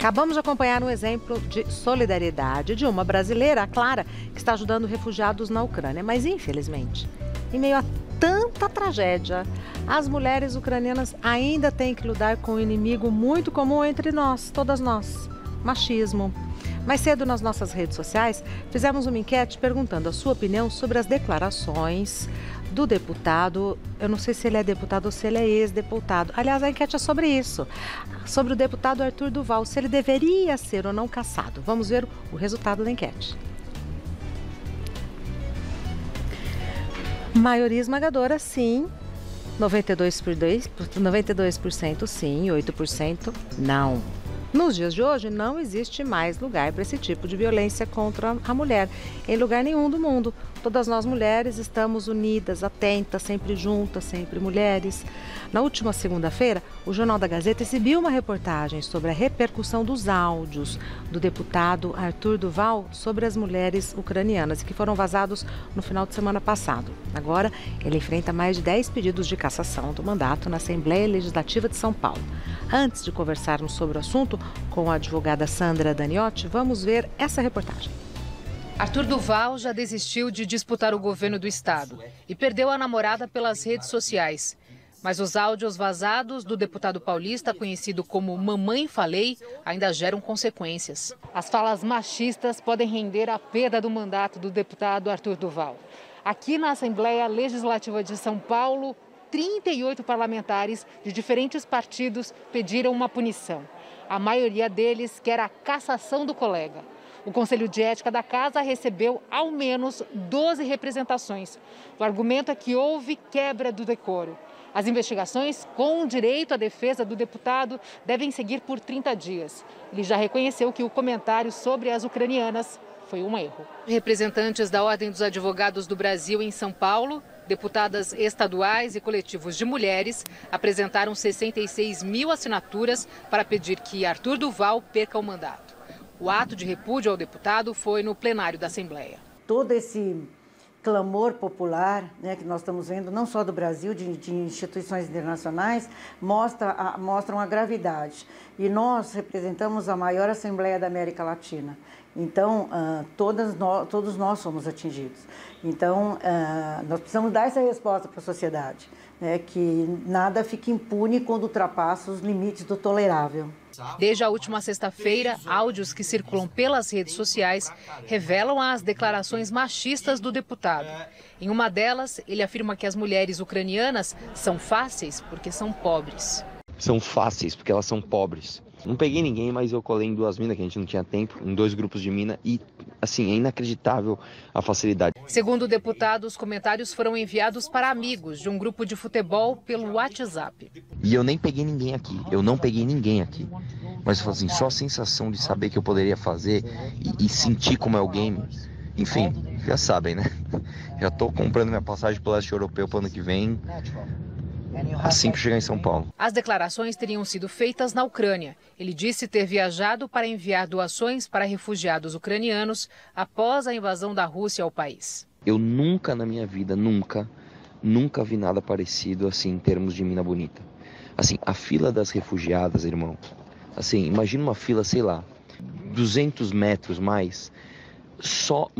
Acabamos de acompanhar um exemplo de solidariedade de uma brasileira, a Clara, que está ajudando refugiados na Ucrânia. Mas, infelizmente, em meio a tanta tragédia, as mulheres ucranianas ainda têm que lidar com um inimigo muito comum entre nós, todas nós: machismo. Mais cedo, nas nossas redes sociais, fizemos uma enquete perguntando a sua opinião sobre as declarações do deputado. Eu não sei se ele é deputado ou se ele é ex-deputado. Aliás, a enquete é sobre isso, sobre o deputado Arthur Duval, se ele deveria ser ou não cassado. Vamos ver o resultado da enquete. Maioria esmagadora, sim. 92% sim, 8% não. Nos dias de hoje, não existe mais lugar para esse tipo de violência contra a mulher, em lugar nenhum do mundo. Todas nós mulheres estamos unidas, atentas, sempre juntas, sempre mulheres. Na última segunda-feira, o Jornal da Gazeta exibiu uma reportagem sobre a repercussão dos áudios do deputado Arthur Duval sobre as mulheres ucranianas, que foram vazados no final de semana passado. Agora, ele enfrenta mais de 10 pedidos de cassação do mandato na Assembleia Legislativa de São Paulo. Antes de conversarmos sobre o assunto com a advogada Sandra Daniotti, vamos ver essa reportagem. Arthur Duval já desistiu de disputar o governo do estado e perdeu a namorada pelas redes sociais. Mas os áudios vazados do deputado paulista, conhecido como Mamãe Falei, ainda geram consequências. As falas machistas podem render a perda do mandato do deputado Arthur Duval. Aqui na Assembleia Legislativa de São Paulo, 38 parlamentares de diferentes partidos pediram uma punição. A maioria deles quer a cassação do colega. O Conselho de Ética da Casa recebeu ao menos 12 representações. O argumento é que houve quebra do decoro. As investigações, com direito à defesa do deputado, devem seguir por 30 dias. Ele já reconheceu que o comentário sobre as ucranianas foi um erro. Representantes da Ordem dos Advogados do Brasil em São Paulo, deputadas estaduais e coletivos de mulheres apresentaram 66 mil assinaturas para pedir que Arthur Duval perca o mandato. O ato de repúdio ao deputado foi no plenário da Assembleia. Todo esse clamor popular, né, que nós estamos vendo, não só do Brasil, de instituições internacionais, mostram a gravidade. E nós representamos a maior Assembleia da América Latina. Então, todos nós somos atingidos. Então, nós precisamos dar essa resposta para a sociedade, né, que nada fique impune quando ultrapassa os limites do tolerável. Desde a última sexta-feira, áudios que circulam pelas redes sociais revelam as declarações machistas do deputado. Em uma delas, ele afirma que as mulheres ucranianas são fáceis porque são pobres. São fáceis porque elas são pobres. Não peguei ninguém, mas eu colei em 2 minas, que a gente não tinha tempo, em 2 grupos de mina, e, assim, é inacreditável a facilidade. Segundo o deputado, os comentários foram enviados para amigos de um grupo de futebol pelo WhatsApp. E eu nem peguei ninguém aqui, Mas eu falo assim, só a sensação de saber que eu poderia fazer e sentir como é o game, enfim, já sabem, né? Já tô comprando minha passagem pro leste europeu pro ano que vem, assim que chegar em São Paulo. As declarações teriam sido feitas na Ucrânia. Ele disse ter viajado para enviar doações para refugiados ucranianos após a invasão da Rússia ao país. Eu nunca na minha vida, nunca vi nada parecido assim em termos de mina bonita. Assim, a fila das refugiadas, irmão. Assim, imagina uma fila, sei lá, 200 metros mais, só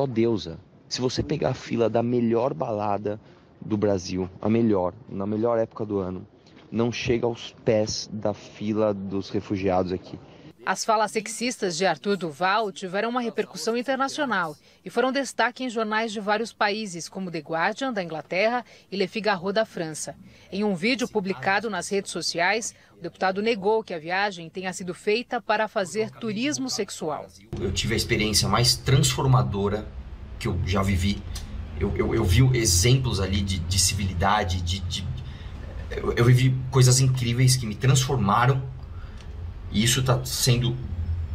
deusa. Se você pegar a fila da melhor balada do Brasil, na melhor época do ano, não chega aos pés da fila dos refugiados aqui. As falas sexistas de Arthur Duval tiveram uma repercussão internacional e foram destaque em jornais de vários países, como The Guardian, da Inglaterra, e Le Figaro, da França. Em um vídeo publicado nas redes sociais, o deputado negou que a viagem tenha sido feita para fazer turismo sexual. Eu tive a experiência mais transformadora que eu já vivi. Eu vi exemplos ali de civilidade, eu vivi coisas incríveis que me transformaram, e isso está sendo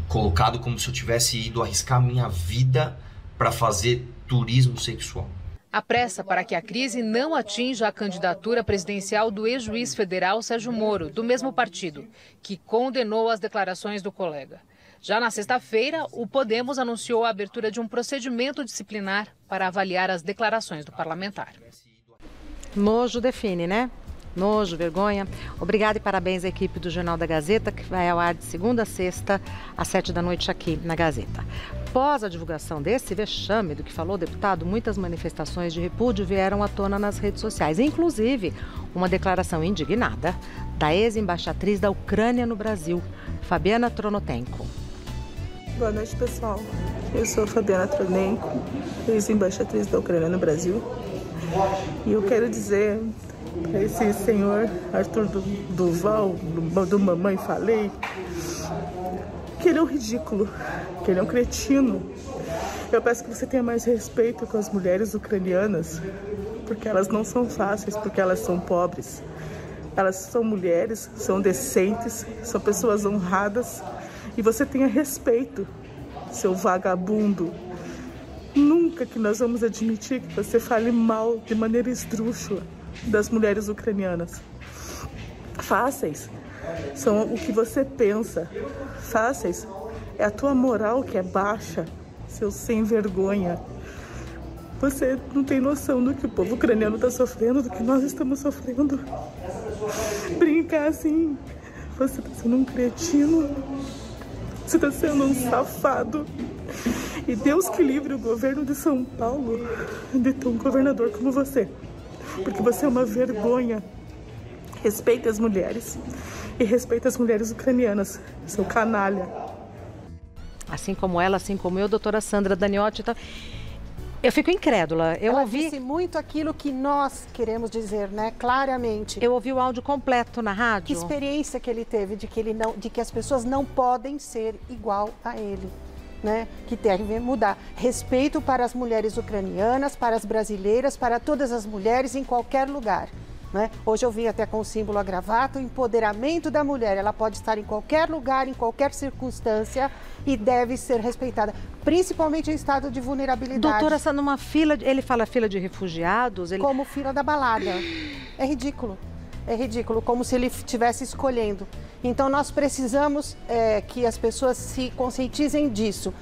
colocado como se eu tivesse ido arriscar minha vida para fazer turismo sexual. A pressa para que a crise não atinja a candidatura presidencial do ex-juiz federal Sérgio Moro, do mesmo partido, que condenou as declarações do colega. Já na sexta-feira, o Podemos anunciou a abertura de um procedimento disciplinar para avaliar as declarações do parlamentar. Nojo define, né? nojo, vergonha. Obrigada e parabéns à equipe do Jornal da Gazeta, que vai ao ar de segunda a sexta, às 7h aqui na Gazeta. Após a divulgação desse vexame do que falou o deputado, muitas manifestações de repúdio vieram à tona nas redes sociais, inclusive uma declaração indignada da ex-embaixatriz da Ucrânia no Brasil, Fabiana Tronotenko. Boa noite, pessoal. Eu sou a Fabiana Tronotenko, ex-embaixatriz da Ucrânia no Brasil. E eu quero dizer para esse senhor Arthur Duval, do Mamãe Falei, que ele é um ridículo, que ele é um cretino. Eu peço que você tenha mais respeito com as mulheres ucranianas, porque elas não são fáceis, porque elas são pobres. Elas são mulheres, são decentes, são pessoas honradas, e você tenha respeito, seu vagabundo. Nunca que nós vamos admitir que você fale mal, de maneira esdrúxula, das mulheres ucranianas. Fáceis são o que você pensa. Fáceis é a tua moral que é baixa, seu sem vergonha. Você não tem noção do que o povo ucraniano está sofrendo, do que nós estamos sofrendo. Brincar assim, você está sendo um cretino, você está sendo um safado. E Deus que livre o governo de São Paulo de ter um governador como você. Porque você é uma vergonha. Respeite as mulheres. E respeite as mulheres ucranianas, seu canalha. Assim como ela, assim como eu, doutora Sandra Daniotti. Eu fico incrédula. Ela disse muito aquilo que nós queremos dizer, né? Claramente. Eu ouvi o áudio completo na rádio. Que experiência que ele teve de que as pessoas não podem ser igual a ele. Né, que devem mudar. Respeito para as mulheres ucranianas, para as brasileiras, para todas as mulheres em qualquer lugar. Né? Hoje eu vim até com o símbolo a gravata, o empoderamento da mulher. Ela pode estar em qualquer lugar, em qualquer circunstância e deve ser respeitada, principalmente em estado de vulnerabilidade. Doutora, numa fila, ele fala fila de refugiados? Como fila da balada. É ridículo. É ridículo, como se ele estivesse escolhendo. Então, nós precisamos que as pessoas se conscientizem disso.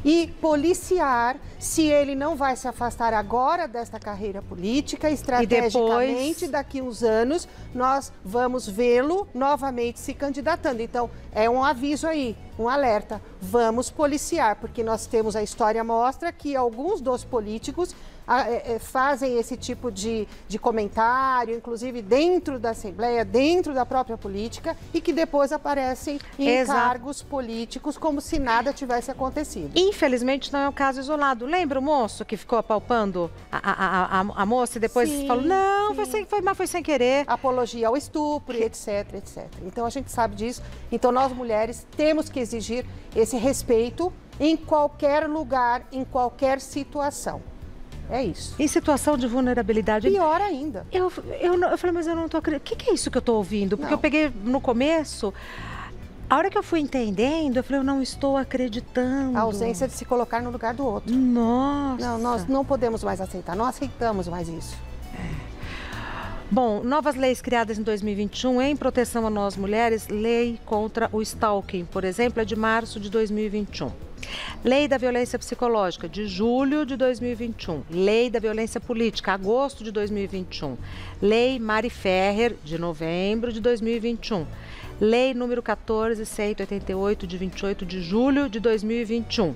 E policiar, se ele não vai se afastar agora desta carreira política, estrategicamente, daqui uns anos, nós vamos vê-lo novamente se candidatando. Então, é um aviso aí, um alerta. Vamos policiar, porque nós temos, a história mostra que alguns dos políticos fazem esse tipo de comentário, inclusive dentro da Assembleia, dentro da própria política, e que depois aparecem em cargos políticos como se nada tivesse acontecido. Infelizmente não é um caso isolado. Lembra o moço que ficou apalpando a moça e depois falou, não, foi sem querer. Apologia ao estupro, etc, etc. Então a gente sabe disso. Então nós mulheres temos que exigir esse respeito em qualquer lugar, em qualquer situação. É isso. Em situação de vulnerabilidade. Pior ainda. Eu falei, mas eu não estou acreditando. O que é isso que eu estou ouvindo? Porque eu peguei no começo, a hora que eu fui entendendo, eu falei, eu não estou acreditando. A ausência de se colocar no lugar do outro. Nossa. Não, nós não podemos mais aceitar, não aceitamos mais isso. Bom, novas leis criadas em 2021 em proteção a nós mulheres, lei contra o stalking, por exemplo, é de março de 2021. Lei da violência psicológica, de julho de 2021. Lei da violência política, agosto de 2021. Lei Mari Ferrer, de novembro de 2021. Lei número 14.188, de 28 de julho de 2021.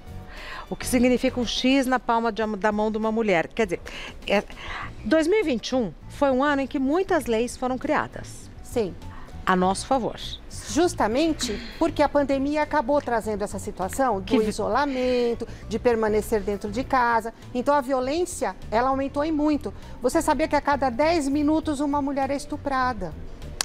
O que significa um X na palma da mão de uma mulher. Quer dizer, 2021 foi um ano em que muitas leis foram criadas. Sim. A nosso favor. Justamente porque a pandemia acabou trazendo essa situação do isolamento, de permanecer dentro de casa. Então a violência, ela aumentou em muito. Você sabia que a cada 10 minutos uma mulher é estuprada?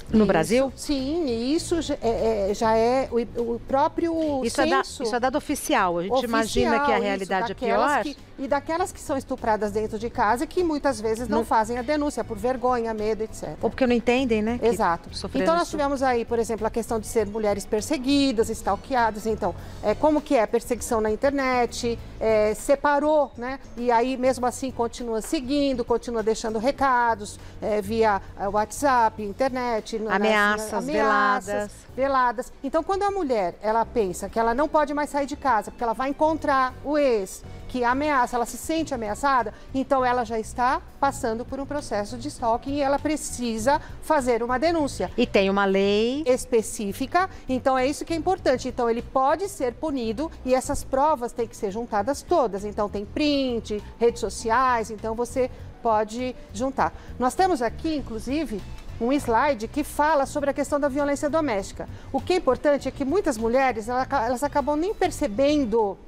No Brasil? Sim, e isso já é o próprio censo. Isso é dado oficial. A gente imagina que a realidade é pior. E daquelas que são estupradas dentro de casa, que muitas vezes não fazem a denúncia, por vergonha, medo, etc. Ou porque não entendem, né? Exato. Então nós tivemos aí, por exemplo, a questão de ser mulheres perseguidas, stalkeadas. Então, como que é perseguição na internet, separou, né? E aí, mesmo assim, continua seguindo, continua deixando recados via WhatsApp, internet, internet, ameaças veladas. Então, quando a mulher, ela pensa que ela não pode mais sair de casa, porque ela vai encontrar o ex, que ameaça, ela se sente ameaçada, então ela já está passando por um processo de stalking e ela precisa fazer uma denúncia. E tem uma lei específica, então é isso que é importante. Então ele pode ser punido e essas provas têm que ser juntadas todas. Então tem print, redes sociais, então você pode juntar. Nós temos aqui, inclusive, um slide que fala sobre a questão da violência doméstica. O que é importante é que muitas mulheres, elas acabam nem percebendo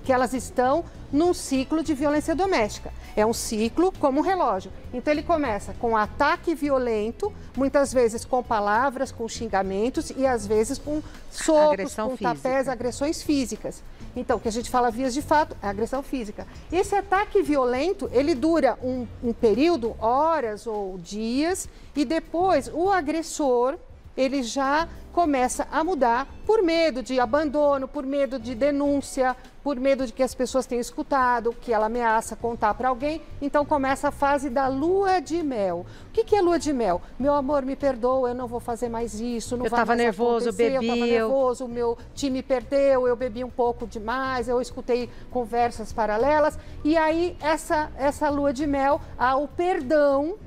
que elas estão num ciclo de violência doméstica. É um ciclo como um relógio. Então ele começa com ataque violento, muitas vezes com palavras, com xingamentos e às vezes com socos, pontapés, agressões físicas. Então, o que a gente fala vias de fato é agressão física. Esse ataque violento, ele dura um período, horas ou dias, e depois o agressor, ele já começa a mudar por medo de abandono, por medo de denúncia, por medo de que as pessoas tenham escutado, que ela ameaça contar para alguém. Então começa a fase da lua de mel. O que é lua de mel? Meu amor, me perdoa, eu não vou fazer mais isso. Não eu estava nervoso, eu bebi. Eu estava nervoso, o meu time perdeu, eu bebi um pouco demais, eu escutei conversas paralelas. E aí essa lua de mel, ao perdão,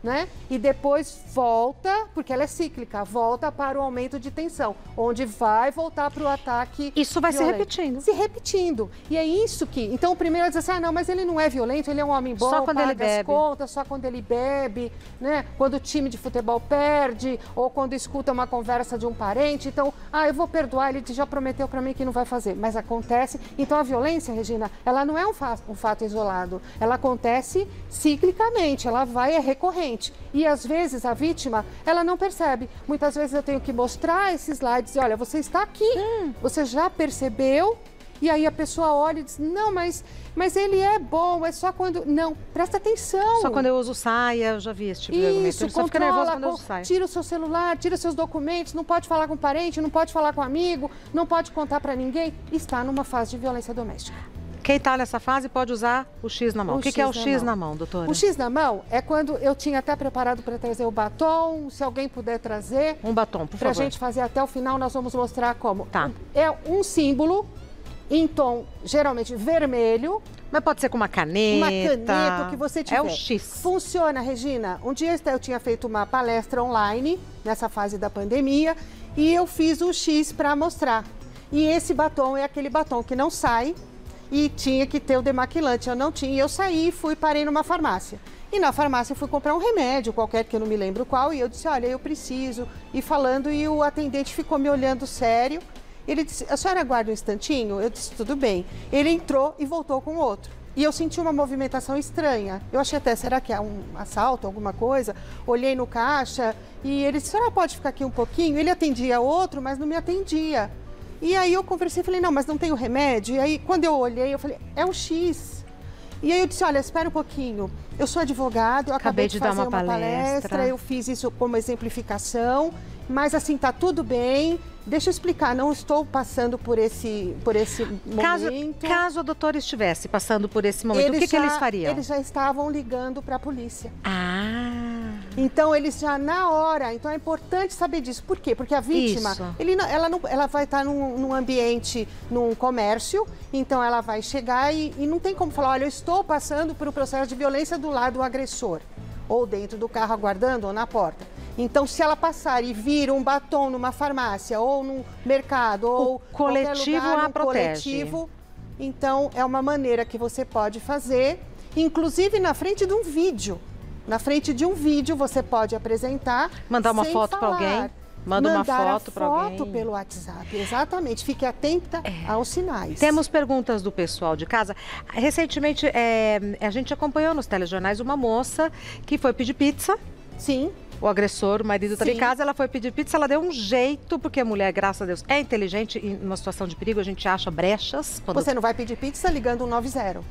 né? E depois volta, porque ela é cíclica, volta para o aumento de tensão, onde vai voltar para o ataque. Isso vai violento. se repetindo. Se repetindo. E é isso que... Então, o primeiro diz assim, não, mas ele não é violento, ele é um homem bom, só quando ele bebe. As contas, só quando ele bebe, né? Quando o time de futebol perde, ou quando escuta uma conversa de um parente. Então, eu vou perdoar, ele já prometeu para mim que não vai fazer. Mas acontece. Então, a violência, Regina, ela não é um fato isolado. Ela acontece ciclicamente, ela é recorrente. E, às vezes, a vítima, ela não percebe. Muitas vezes eu tenho que mostrar esses slides e, olha, você está aqui, você já percebeu? E aí a pessoa olha e diz, não, mas ele é bom, é só quando... Não, presta atenção. Só quando eu uso saia, eu já vi esse tipo de argumento. Isso, só fica nervoso quando eu uso saia. Tira o seu celular, tira seus documentos, não pode falar com parente, não pode falar com amigo, não pode contar para ninguém. Está numa fase de violência doméstica. Quem está nessa fase pode usar o X na mão. O que é o X na mão, doutora? O X na mão é quando eu tinha até preparado para trazer o batom, se alguém puder trazer. Um batom, por favor. Para a gente fazer até o final, nós vamos mostrar como. Tá. É um símbolo em tom geralmente vermelho. Mas pode ser com uma caneta. Uma caneta, o que você tiver. É o X. Funciona, Regina. Um dia eu tinha feito uma palestra online, nessa fase da pandemia, e eu fiz o X para mostrar. E esse batom é aquele batom que não sai e tinha que ter o demaquilante. Eu não tinha, eu saí e parei numa farmácia. E na farmácia eu fui comprar um remédio qualquer, que eu não me lembro qual, e eu disse, olha, eu preciso. E falando, e o atendente ficou me olhando sério. Ele disse, a senhora aguarda um instantinho? Eu disse, tudo bem. Ele entrou e voltou com outro. E eu senti uma movimentação estranha. Eu achei até, será que é um assalto, alguma coisa? Olhei no caixa e ele disse, a senhora pode ficar aqui um pouquinho? Ele atendia outro, mas não me atendia. E aí eu conversei e falei, não, mas não tem o remédio? E aí quando eu olhei, eu falei, é o X. E aí eu disse, olha, espera um pouquinho. Eu sou advogado, eu acabei de fazer uma palestra, eu fiz isso como exemplificação, mas assim, tá tudo bem. Deixa eu explicar, não estou passando por esse momento. Caso a doutora estivesse passando por esse momento, o que eles fariam? Eles já estavam ligando para a polícia. Então, eles já na hora, então é importante saber disso. Por quê? Porque a vítima, ela vai estar num ambiente, num comércio, então ela vai chegar e não tem como falar, olha, eu estou passando por um processo de violência do lado do agressor, ou dentro do carro aguardando, ou na porta. Então, se ela passar e vir um batom numa farmácia, ou num mercado, ou coletivo qualquer lugar, a protege. Coletivo, então é uma maneira que você pode fazer, inclusive na frente de um vídeo. Na frente de um vídeo você pode apresentar. Mandar uma foto para alguém. Manda uma foto para alguém. Foto pelo WhatsApp, exatamente. Fique atenta aos sinais. Temos perguntas do pessoal de casa. Recentemente, a gente acompanhou nos telejornais uma moça que foi pedir pizza. Sim. O agressor, o marido estava em casa, ela foi pedir pizza, ela deu um jeito, porque a mulher, graças a Deus, é inteligente e numa situação de perigo a gente acha brechas. Você não vai pedir pizza ligando 190,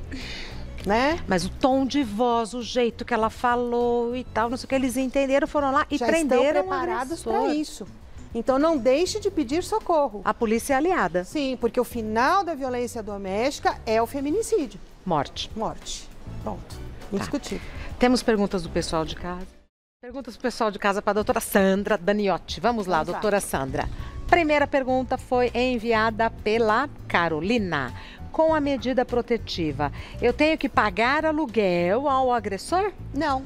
né? Mas o tom de voz, o jeito que ela falou e tal, não sei o que, eles entenderam, foram lá e prenderam. Já estão preparados para isso. Então não deixe de pedir socorro. A polícia é aliada. Sim, porque o final da violência doméstica é o feminicídio. Morte. Pronto. Indiscutível. Temos perguntas do pessoal de casa. Perguntas pro pessoal de casa para a doutora Sandra Daniotti. Vamos lá, doutora Sandra. Primeira pergunta foi enviada pela Carolina. Com a medida protetiva, eu tenho que pagar aluguel ao agressor? Não.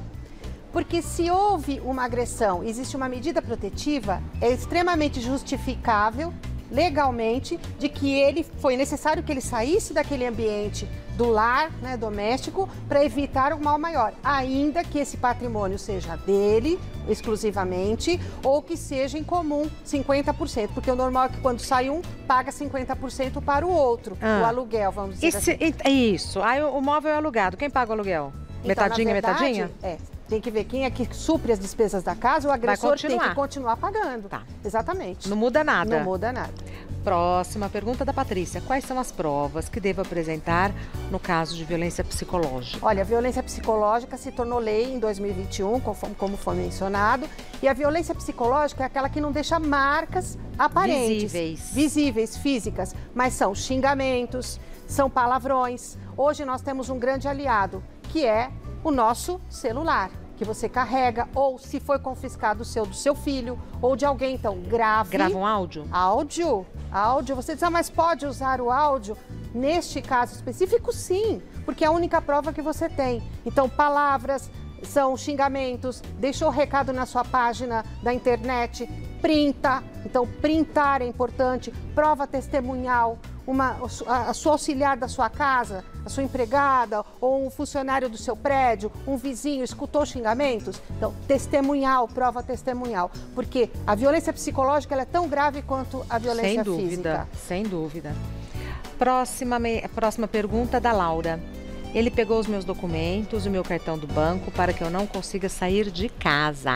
Porque se houve uma agressão, existe uma medida protetiva, é extremamente justificável, legalmente, de que foi necessário que ele saísse daquele ambiente do lar, né, doméstico, para evitar um mal maior, ainda que esse patrimônio seja dele, exclusivamente, ou que seja em comum, 50%, porque o normal é que quando sai um, paga 50% para o outro, o aluguel, vamos dizer assim. Isso, aí o móvel é alugado, quem paga o aluguel? Então, Metadinha, verdade, metadinha? Tem que ver quem é que supre as despesas da casa, o agressor tem que continuar pagando. Tá. Exatamente. Não muda nada. Não muda nada. Próxima pergunta da Patrícia. Quais são as provas que devo apresentar no caso de violência psicológica? Olha, a violência psicológica se tornou lei em 2021, como foi mencionado. E a violência psicológica é aquela que não deixa marcas aparentes. Visíveis, físicas. Mas são xingamentos, são palavrões. Hoje nós temos um grande aliado, que é o nosso celular, que você carrega, ou se foi confiscado do seu filho, ou de alguém, então grave. Grava um áudio? Áudio. Você diz, mas pode usar o áudio? Neste caso específico, sim, porque é a única prova que você tem. Então, palavras, são xingamentos, deixou recado na sua página da internet, printa. Então, printar é importante, prova testemunhal. A sua auxiliar da sua casa, a sua empregada ou um funcionário do seu prédio, um vizinho, escutou xingamentos? Então, testemunhal, prova testemunhal. Porque a violência psicológica ela é tão grave quanto a violência física. Sem dúvida. Próxima pergunta da Laura. Ele pegou os meus documentos e o meu cartão do banco para que eu não consiga sair de casa.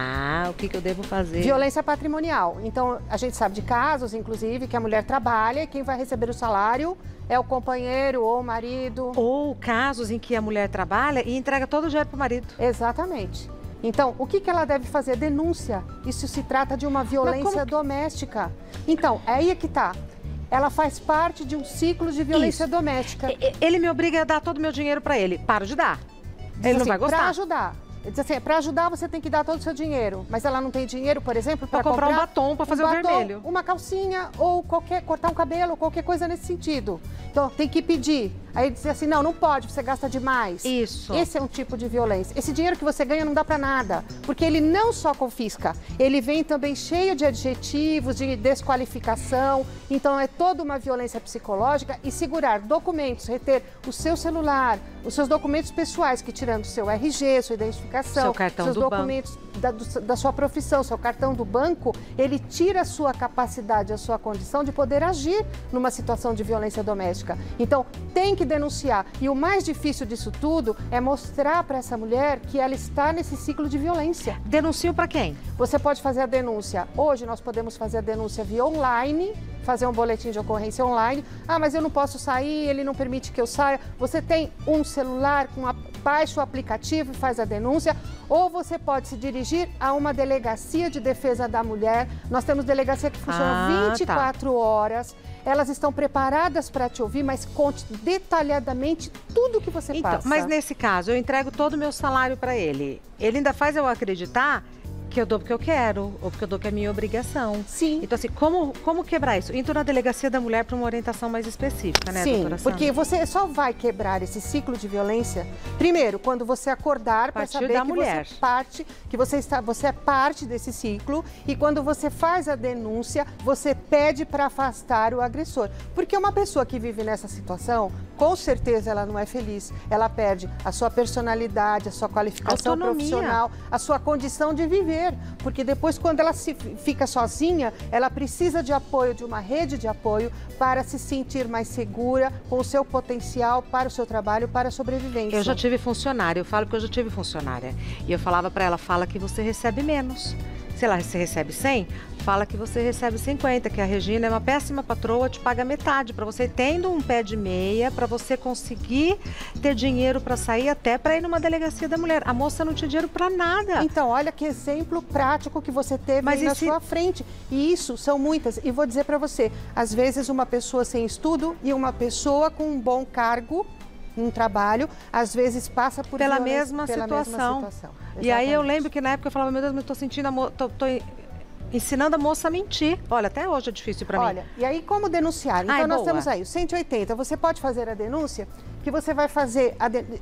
O que eu devo fazer? Violência patrimonial. Então, a gente sabe de casos, inclusive, que a mulher trabalha e quem vai receber o salário é o companheiro ou o marido. Ou casos em que a mulher trabalha e entrega todo o dinheiro para o marido. Exatamente. Então, o que ela deve fazer? Denúncia. Isso se trata de uma violência doméstica. Então, é aí que está. Ela faz parte de um ciclo de violência doméstica. Ele me obriga a dar todo o meu dinheiro para ele. Paro de dar. Ele não vai gostar. Para ajudar. Ele diz assim, para ajudar você tem que dar todo o seu dinheiro. Mas ela não tem dinheiro, por exemplo, para comprar um batom para fazer o vermelho. Uma calcinha ou cortar um cabelo, qualquer coisa nesse sentido. Então, tem que pedir. Aí diz assim, não pode, você gasta demais. Isso. Esse é um tipo de violência. Esse dinheiro que você ganha não dá para nada. Porque ele não só confisca, ele vem também cheio de adjetivos, de desqualificação. Então, é toda uma violência psicológica. E segurar documentos, reter o seu celular, os seus documentos pessoais, que tirando o seu RG, sua identificação, seu cartão seus documentos da sua profissão, seu cartão do banco, ele tira a sua capacidade, a sua condição de poder agir numa situação de violência doméstica. Então, tem que denunciar. E o mais difícil disso tudo é mostrar para essa mulher que ela está nesse ciclo de violência. Denuncio para quem? Você pode fazer a denúncia. Hoje nós podemos fazer a denúncia via online, fazer um boletim de ocorrência online. Ah, mas eu não posso sair, ele não permite que eu saia. Você tem um celular, baixa o aplicativo e faz a denúncia. Ou você pode se dirigir a uma delegacia de defesa da mulher. Nós temos delegacia que funciona 24 horas. Elas estão preparadas para te ouvir, mas conte detalhadamente tudo que você passa. Mas nesse caso, eu entrego todo o meu salário para ele. Ele ainda faz eu acreditar que eu dou porque eu quero, ou porque eu dou que é minha obrigação. Sim. Então, assim, como quebrar isso? Entro na delegacia da mulher para uma orientação mais específica, né, doutora Sandra? Sim, porque você só vai quebrar esse ciclo de violência, primeiro, quando você acordar para saber que você é parte desse ciclo, e quando você faz a denúncia, você pede para afastar o agressor. Porque uma pessoa que vive nessa situação, com certeza ela não é feliz. Ela perde a sua personalidade, a sua qualificação profissional, a sua condição de viver. Porque depois, quando ela fica sozinha, ela precisa de apoio, de uma rede de apoio, para se sentir mais segura com o seu potencial para o seu trabalho, para a sobrevivência. Eu já tive funcionária, eu falo que eu já tive funcionária. E eu falava para ela, fala que você recebe menos. Sei lá, você recebe 100, fala que você recebe 50, que a Regina é uma péssima patroa, te paga metade, para você tendo um pé de meia, para você conseguir ter dinheiro para sair, até para ir numa delegacia da mulher. A moça não tinha dinheiro para nada. Então, olha que exemplo prático que você teve aí na sua frente. E isso são muitas. E vou dizer para você, às vezes uma pessoa sem estudo e uma pessoa com um bom cargo, um trabalho, às vezes passa por pela mesma situação. E aí eu lembro que na época eu falava, meu Deus, mas eu tô sentindo tô ensinando a moça a mentir. Olha, até hoje é difícil para mim. Olha, e aí como denunciar? Então nós temos aí o 180, você pode fazer a denúncia, que você vai fazer,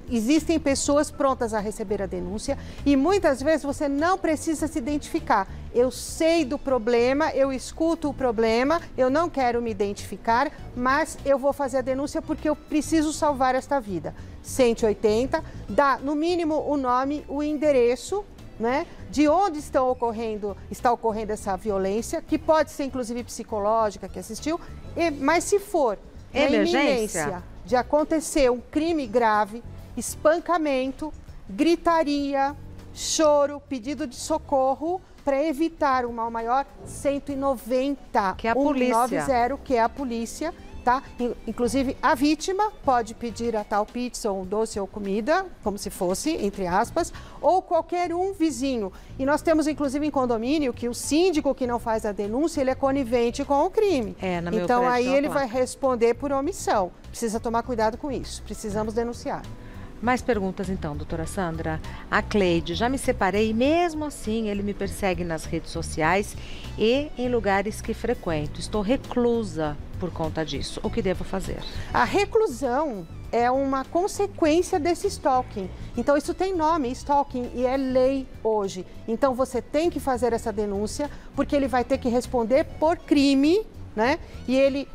existem pessoas prontas a receber a denúncia e muitas vezes você não precisa se identificar. Eu sei do problema, eu escuto o problema, eu não quero me identificar, mas eu vou fazer a denúncia porque eu preciso salvar esta vida. 180, dá no mínimo o nome, o endereço, né, de onde está ocorrendo essa violência, que pode ser inclusive psicológica, que assistiu, mas se for na iminência de acontecer um crime grave, espancamento, gritaria, choro, pedido de socorro, para evitar um mal maior, 190, que é a polícia. 190, que é a polícia. Tá? Inclusive, a vítima pode pedir a tal pizza ou um doce ou comida, como se fosse, entre aspas, ou qualquer um vizinho. E nós temos, inclusive, em condomínio, que o síndico que não faz a denúncia, ele é conivente com o crime. Então, aí ele vai responder por omissão. Precisa tomar cuidado com isso. Precisamos denunciar. Mais perguntas então, doutora Sandra. A Cleide, já me separei e mesmo assim ele me persegue nas redes sociais e em lugares que frequento. Estou reclusa por conta disso. O que devo fazer? A reclusão é uma consequência desse stalking. Então isso tem nome, stalking, e é lei hoje. Então você tem que fazer essa denúncia porque ele vai ter que responder por crime, né? E ele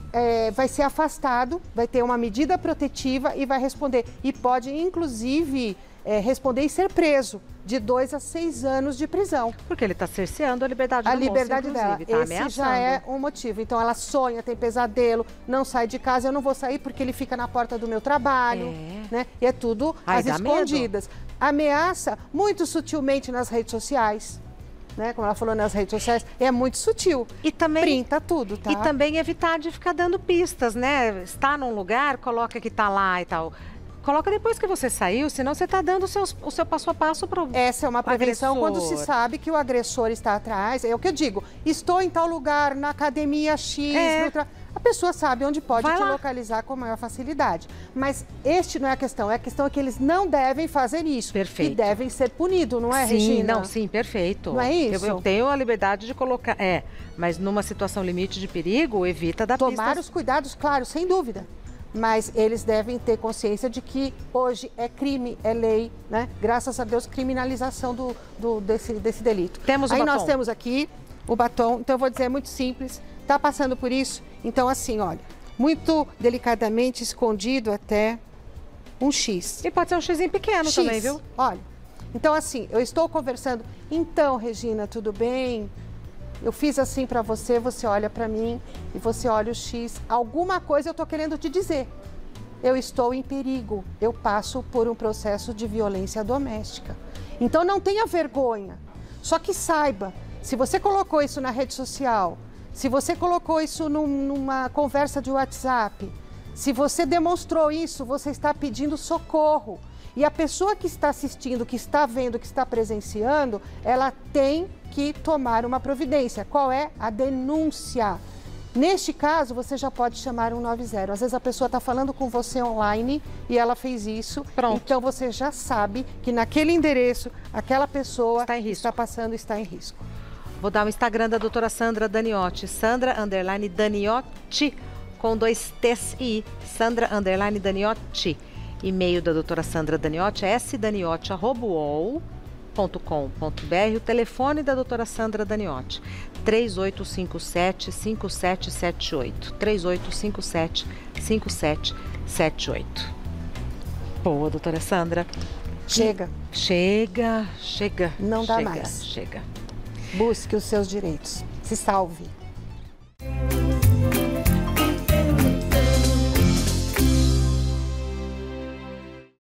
vai ser afastado, vai ter uma medida protetiva e vai responder. E pode, inclusive, responder e ser preso de 2 a 6 anos de prisão. Porque ele está cerceando a liberdade da moça, liberdade dela. Tá Esse já é um motivo. Então, ela sonha, tem pesadelo, não sai de casa. Eu não vou sair porque ele fica na porta do meu trabalho. Né? E é tudo às escondidas. Medo. Ameaça muito sutilmente nas redes sociais. Né? Como ela falou nas redes sociais, é muito sutil. E também printa tudo, tá? E também evitar de ficar dando pistas, né? Está num lugar, coloca que está lá e tal. Coloca depois que você saiu, senão você está dando o seu passo a passo para o Essa é uma prevenção agressor. Quando se sabe que o agressor está atrás. É o que eu digo, estou em tal lugar, na academia X, a pessoa sabe onde pode te localizar com maior facilidade. Mas este não é a questão é que eles não devem fazer isso. Perfeito. E devem ser punidos, não é, sim, Regina? Não, sim, perfeito. Não é isso? Eu tenho a liberdade de colocar, mas numa situação limite de perigo, evita dar pistas. Tomar os cuidados, claro, sem dúvida. Mas eles devem ter consciência de que hoje é crime, é lei, né? Graças a Deus, criminalização desse delito. Temos o batom. Aí nós temos aqui o batom, então eu vou dizer, é muito simples. Tá passando por isso? Então assim, olha, muito delicadamente escondido até um X. E pode ser um Xzinho pequeno também, viu? Olha, então assim, eu estou conversando. Então, Regina, tudo bem? Eu fiz assim para você, você olha para mim e você olha o X. Alguma coisa eu estou querendo te dizer. Eu estou em perigo. Eu passo por um processo de violência doméstica. Então não tenha vergonha. Só que saiba, se você colocou isso na rede social, se você colocou isso numa conversa de WhatsApp, se você demonstrou isso, você está pedindo socorro. E a pessoa que está assistindo, que está vendo, que está presenciando, ela tem que tomar uma providência. Qual é? A denúncia. Neste caso, você já pode chamar 190. Às vezes a pessoa está falando com você online e ela fez isso. Pronto. Então você já sabe que naquele endereço, aquela pessoa está passando, está em risco. Vou dar o Instagram da doutora Sandra Daniotti. Sandra_Daniotti, com 2 T's e I. Sandra_Daniotti. E-mail da doutora Sandra Daniotti é sdaniotti@uol.com.br. O telefone da doutora Sandra Daniotti, 3857-5778. 3857-5778. Boa, doutora Sandra. Chega. Chega. Não dá chega, mais. Chega. Busque os seus direitos. Se salve.